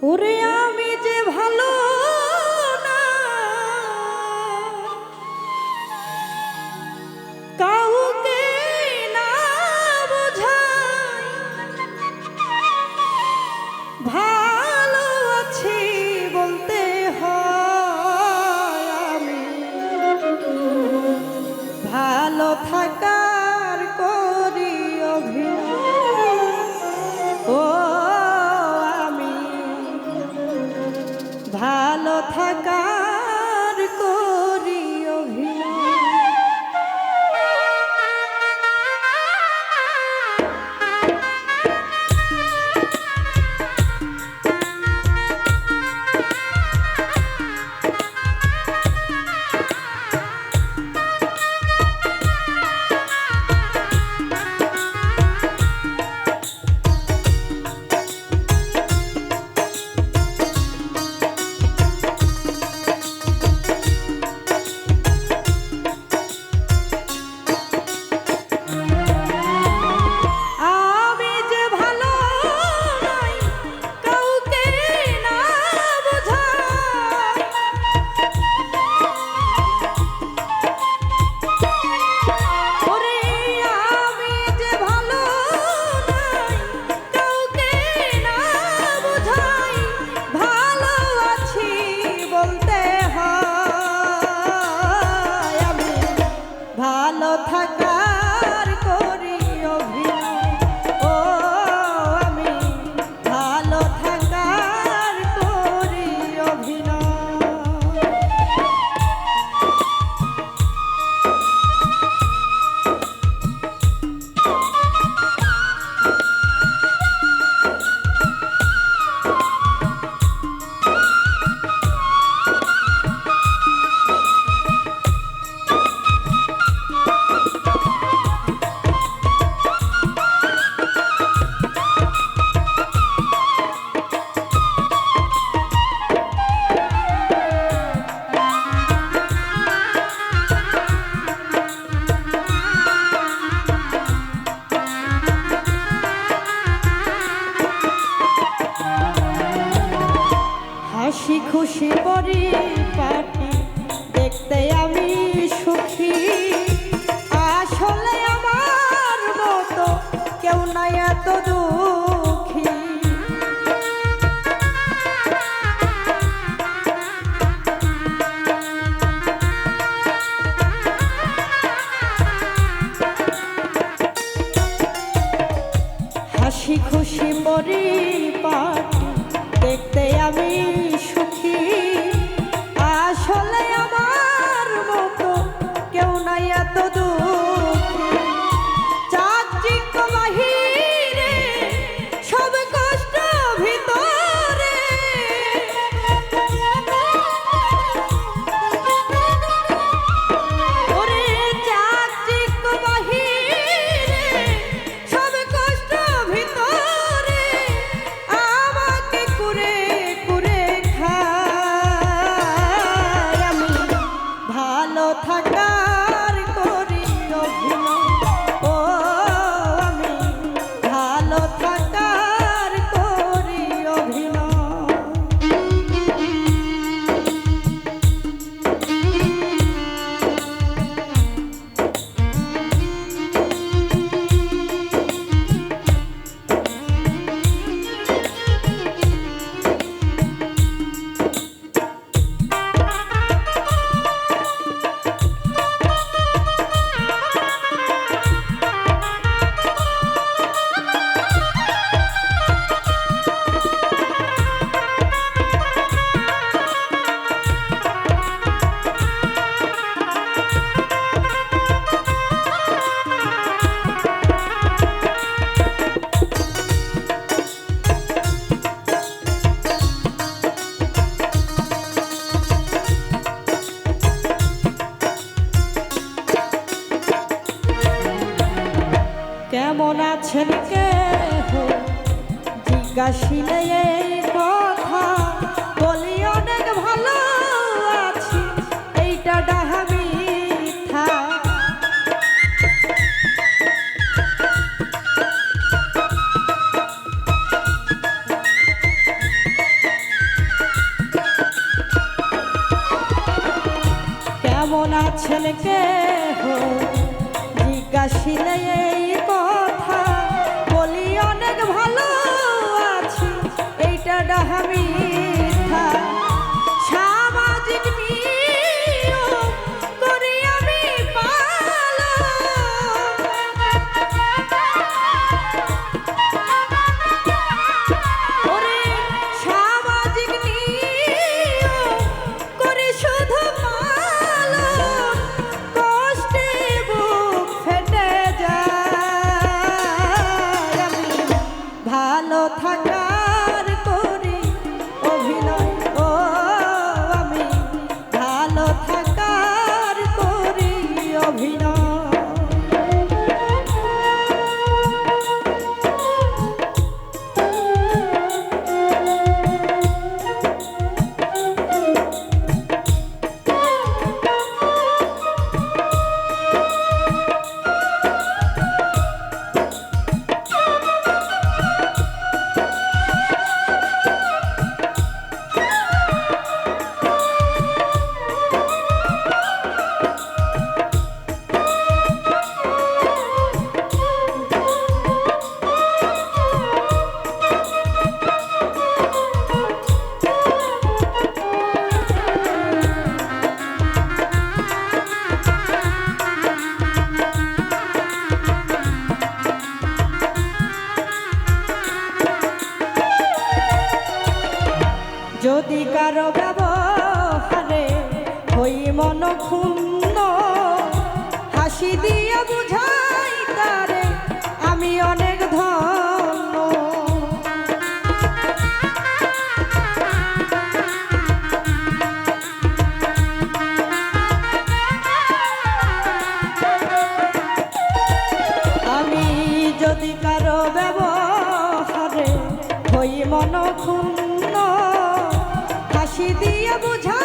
ওরে আমি যে ভালো না কাউকে না বোঝাই, ভালো আছি বলতে হয় আমি ভালো থাকার করি অভিনয়। ও আমি ভালো থাকার করি অভিনয়। ভালো থাকার করি অভিনয়। ও আমি ভালো থাকার করি অভিনয়। হাসি খুশি পরিপাটি দেখতে আমি সুখী, আসলে আমার মতো কেউ নাই এত দুঃখী। হাসি খুশি পরিপাটি দেখতে আমি সুখী, আসলে আমার মতো কেউ নাই এত দুঃখী। চাকচিক্য বাহিরে সব কষ্ট ভিতরে, ওরে চাকচিক্য বাহিরে সব কষ্ট ভিতরে আমাকে কুরে কুরে খায়। আমি ভালো থাকার করি অভিনয়। ও আমি ভালো থাকার করি অভিনয়। কেমন আছেন কেহ জিজ্ঞাসিলে এই কথা বলি অনেক ভালো আছি, এইটা ডাহা মিথ্যা। আছেন কে জিজ্ঞাসিলে এই কথা বলি অনেক ভালো আছি, এইটা ডাহা মিথ্যা। সামাজিক নিয়ম করি আমি পালন, ওরে সামাজিক নিয়ম করি শুধু পালন, কষ্টে বুক ফেটে যায়। আমি ভালো থাকার করি অভিনয়, ও আমি ভালো থাকার করি অভিনয়। যদি কারো ব্যবহারে হই মন ক্ষুণ্ণ, হাসি দিয়ে বুঝাই তারে আমি অনেক ধন্য। আমি যদি কারো ব্যবহারে হই মন ক্ষুণ্ণ, হাসি দিয়ে বুঝা